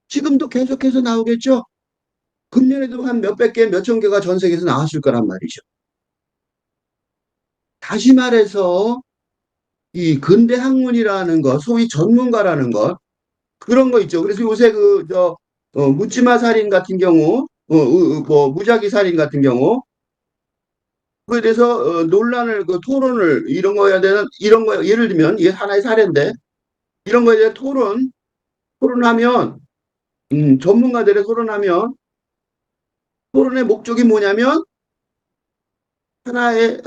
지금도 계속해서 나오겠죠? 금년에도 한 몇백 개, 몇천 개가 전 세계에서 나왔을 거란 말이죠. 다시 말해서 이 근대 학문이라는 것, 소위 전문가라는 것, 그런 거 있죠. 그래서 요새 묻지마 살인 같은 경우, 뭐, 무작위 살인 같은 경우, 그에 대해서 논란을, 그 토론을, 이런 거에 대한, 이런 거, 예를 들면, 이게 하나의 사례인데, 이런 거에 대해 토론하면, 전문가들의 토론하면, 토론의 목적이 뭐냐면, 하나의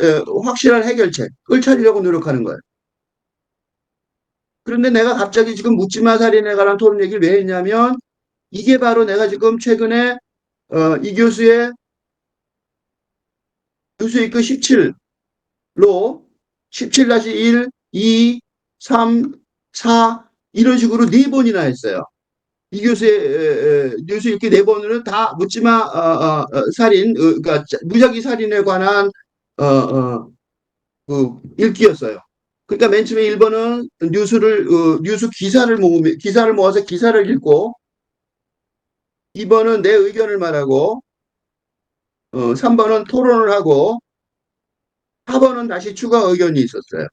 확실한 해결책을 찾으려고 노력하는 거예요. 그런데 내가 갑자기 지금 묻지마 살인에 관한 토론 얘기를 왜 했냐면, 이게 바로 내가 지금 최근에 이 교수의 그 17로 17-1, 2, 3, 4 이런 식으로 네 번이나 했어요. 이 교수 이렇게 네 번은 다 묻지마 살인, 그러니까 무작위 살인에 관한 그 읽기였어요. 그러니까 맨 처음에 1번은 뉴스 기사를 모아서 기사를 읽고 2번은 내 의견을 말하고 3번은 토론을 하고 4번은 다시 추가 의견이 있었어요.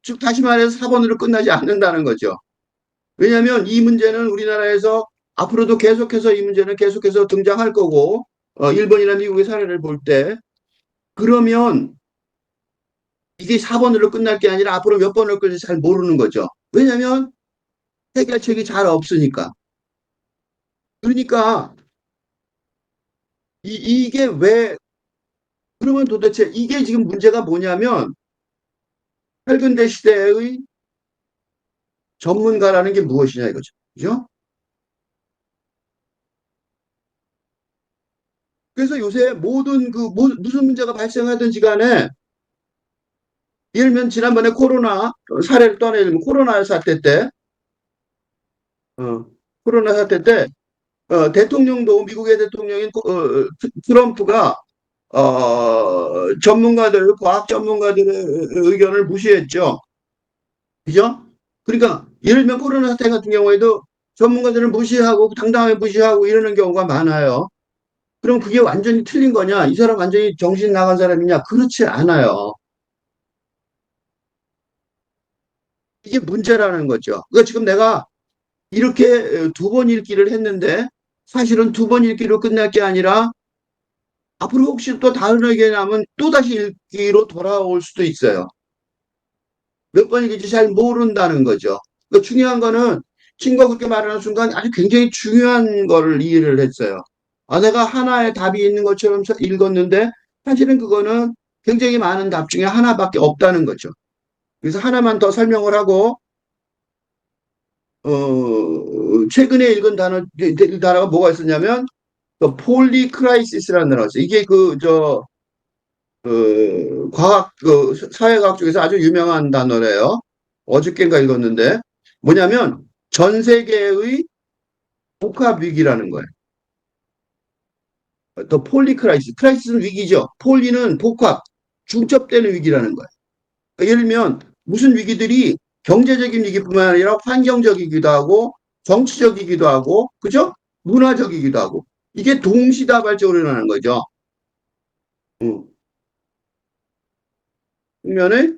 즉 다시 말해서 4번으로 끝나지 않는다는 거죠. 왜냐하면 이 문제는 우리나라에서 앞으로도 계속해서 이 문제는 계속해서 등장할 거고 일본이나 미국의 사례를 볼 때 그러면 이게 4번으로 끝날 게 아니라 앞으로 몇 번을 끌지 잘 모르는 거죠. 왜냐하면 해결책이 잘 없으니까. 그러니까 이게 왜 그러면 도대체 이게 지금 문제가 뭐냐면 현근대 시대의 전문가라는 게 무엇이냐 이거죠. 그죠? 그래서 요새 모든 무슨 문제가 발생하든지 간에 예를 들면 지난번에 코로나 사례를 떠내면 코로나 사태 때 어, 코로나 사태 때 대통령도 미국의 대통령인 트럼프가 과학 전문가들의 의견을 무시했죠. 그죠? 그러니까 예를 들면 코로나 사태 같은 경우에도 전문가들을 무시하고 당당하게 무시하고 이러는 경우가 많아요. 그럼 그게 완전히 틀린 거냐? 이 사람 완전히 정신 나간 사람이냐? 그렇지 않아요. 이게 문제라는 거죠. 그러니까 지금 내가 이렇게 두 번 읽기를 했는데 사실은 두 번 읽기로 끝날 게 아니라 앞으로 혹시 또 다른 의견이 나면 또다시 읽기로 돌아올 수도 있어요. 몇 번 읽을지 잘 모른다는 거죠. 그러니까 중요한 거는 친구가 그렇게 말하는 순간 아주 굉장히 중요한 거를 이해를 했어요. 아, 내가 하나의 답이 있는 것처럼 읽었는데 사실은 그거는 굉장히 많은 답 중에 하나밖에 없다는 거죠. 그래서 하나만 더 설명을 하고 최근에 읽은 단어가 뭐가 있었냐면 폴리크라이시스라는 단어가 있어요. 이게 과학, 사회과학 쪽에서 아주 유명한 단어래요. 어저께인가 읽었는데, 뭐냐면, 전 세계의 복합 위기라는 거예요. 더 폴리 크라이시스. 크라이시스는 위기죠. 폴리는 복합, 중첩되는 위기라는 거예요. 그러니까 예를 들면 무슨 위기들이 경제적인 위기뿐만 아니라 환경적이기도 하고 정치적이기도 하고 그죠? 문화적이기도 하고 이게 동시다발적으로 일어나는 거죠. 응. 국면의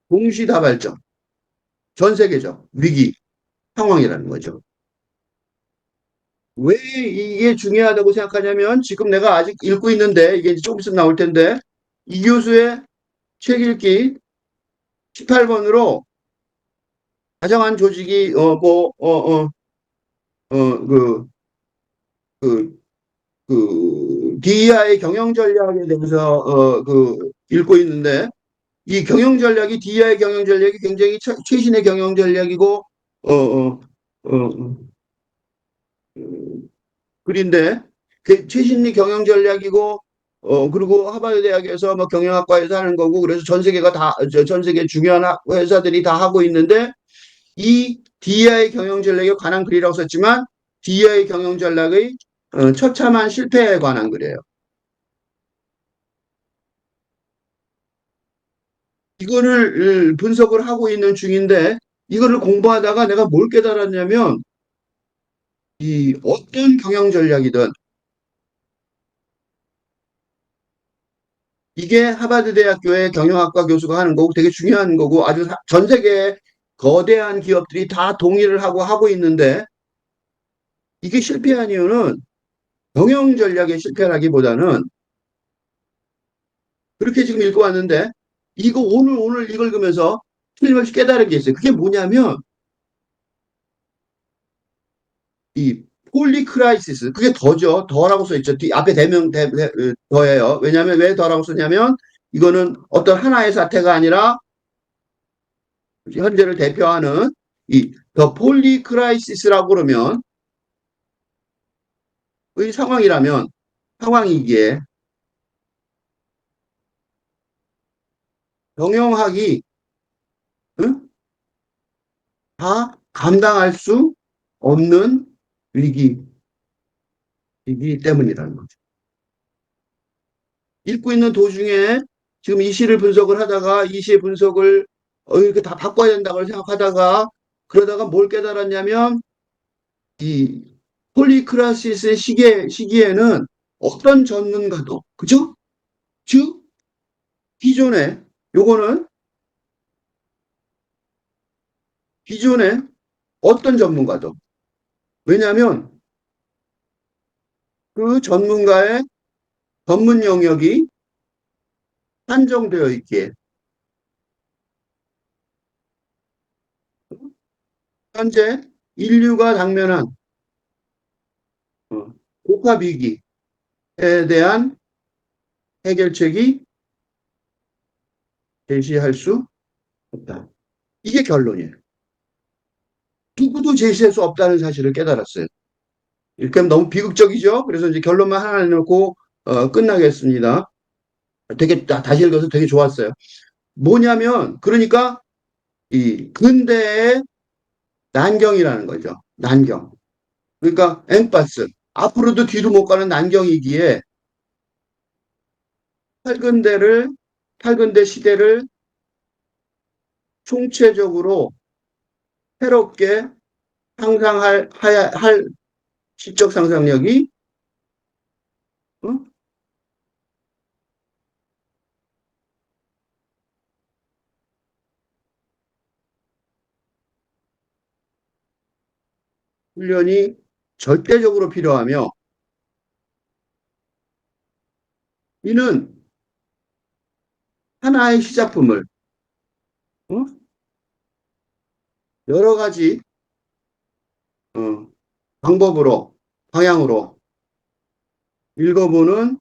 동시다발적, 전 세계적 위기 상황이라는 거죠. 왜 이게 중요하다고 생각하냐면 지금 내가 아직 읽고 있는데 이게 조금 있으면 나올 텐데 이 교수의 책 읽기 18번으로 다정한 조직이 그, 그, DEI의 경영 전략에 대해서 읽고 있는데 이 경영 전략이 DEI 경영 전략이 굉장히 최신의 경영 전략이고 어, 어, 어, 그린데 최신의 경영 전략이고 그리고 하버드 대학에서 뭐 경영학과에서 하는 거고 그래서 전 세계가 다 전 세계 중요한 회사들이 다 하고 있는데 이 DEI 경영 전략에 관한 글이라고 썼지만 DEI 경영 전략의 처참한 실패에 관한 글이에요. 이거를 분석을 하고 있는 중인데 이거를 공부하다가 내가 뭘 깨달았냐면 이 어떤 경영 전략이든 이게 하버드 대학교의 경영학과 교수가 하는 거고 되게 중요한 거고 아주 전 세계 거대한 기업들이 다 동의를 하고 있는데 이게 실패한 이유는 경영 전략의 실패라기보다는 그렇게 지금 읽고 왔는데 이거 오늘 읽으면서 틀림없이 깨달은 게 있어요. 그게 뭐냐면 이 폴리크라이시스 그게 더죠. 더라고 써 있죠. 앞에 대명 더예요. 왜냐하면 왜 더라고 썼냐면 이거는 어떤 하나의 사태가 아니라 현재를 대표하는 이 더 폴리크라이시스라고 그러면 의 상황이라면 상황이기에 경영학이 응? 다 감당할 수 없는 위기이기 때문이라는 거죠. 읽고 있는 도중에 지금 이 시를 분석을 하다가 이 시의 분석을 이렇게 다 바꿔야 된다고 생각하다가 그러다가 뭘 깨달았냐면 이 폴리크라시스의 시기에는 어떤 전문가도 그죠? 즉 기존에 요거는 기존에 어떤 전문가도 왜냐하면 그 전문가의 전문 영역이 한정되어 있기에 현재 인류가 당면한 복합 위기에 대한 해결책이 제시할 수 없다. 이게 결론이에요. 누구도 제시할 수 없다는 사실을 깨달았어요. 이렇게 하면 너무 비극적이죠. 그래서 이제 결론만 하나 내놓고 끝나겠습니다. 되게 다시 읽어서 되게 좋았어요. 뭐냐면 그러니까 이 근대의 난경이라는 거죠. 난경. 그러니까 엠파스 앞으로도 뒤로 못 가는 난경이기에 팔근대를 팔근대 시대를 총체적으로 새롭게 상상할 시적 상상력이 어? 훈련이 절대적으로 필요하며 이는 하나의 시작품을 어? 여러 가지 어, 방법으로 방향으로 읽어보는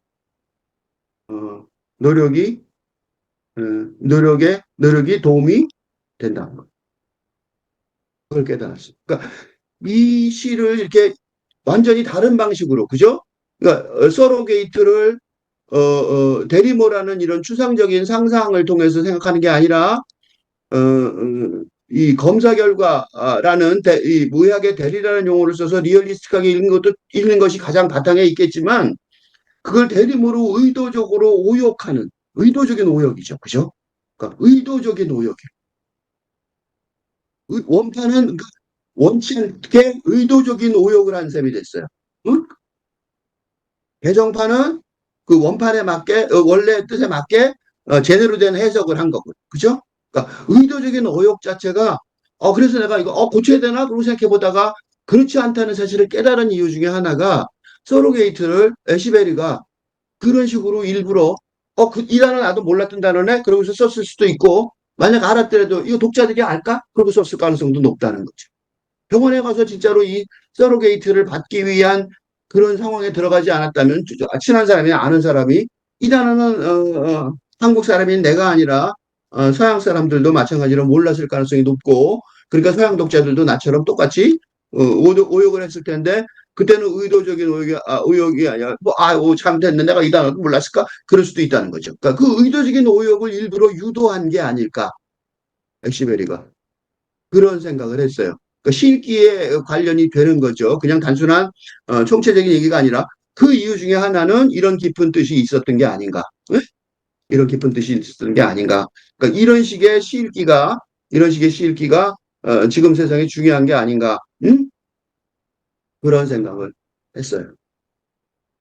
어, 노력이 어, 노력이 도움이 된다. 그걸 깨달았어요. 그러니까 이 시를 이렇게 완전히 다른 방식으로 그죠? 그러니까 서로게이트를 대리모라는 이런 추상적인 상상을 통해서 생각하는 게 아니라 이 검사 결과라는 이 무의학의 대리라는 용어를 써서 리얼리스틱하게 읽는 것이 가장 바탕에 있겠지만 그걸 대림으로 의도적으로 오욕하는, 의도적인 오욕이죠. 그죠? 그러니까 의도적인 오욕. 원판은 그 원치 않게 의도적인 오욕을 한 셈이 됐어요. 응? 개정판은 그 원판에 맞게, 원래 뜻에 맞게 제대로 된 해석을 한 거고. 그죠? 그러니까 의도적인 오욕 자체가, 그래서 내가 이거, 고쳐야 되나? 그러고 생각해 보다가 그렇지 않다는 사실을 깨달은 이유 중에 하나가 서로게이트를 에시베리가 그런 식으로 일부러 이 단어 나도 몰랐던 단어네? 그러고서 썼을 수도 있고, 만약 알았더라도 이거 독자들이 알까? 그러고 썼을 가능성도 높다는 거죠. 병원에 가서 진짜로 이 서로게이트를 받기 위한 그런 상황에 들어가지 않았다면, 친한 사람이 아는 사람이 이 단어는 한국 사람인 내가 아니라 서양 사람들도 마찬가지로 몰랐을 가능성이 높고, 그러니까 서양 독자들도 나처럼 똑같이 오욕을 했을 텐데, 그때는 의도적인 오욕이 아니라 잘못했네, 내가 이 단어도 몰랐을까, 그럴 수도 있다는 거죠. 그러니까 그 의도적인 오욕을 일부러 유도한 게 아닐까, 엑시베리가 그런 생각을 했어요. 그러니까 실기에 관련이 되는 거죠. 그냥 단순한 총체적인 얘기가 아니라 그 이유 중에 하나는 이런 깊은 뜻이 있었던 게 아닌가. 응? 이런 깊은 뜻이 있었던 게 아닌가. 그러니까 이런 식의 시읽기가 지금 세상에 중요한 게 아닌가. 응? 그런 생각을 했어요.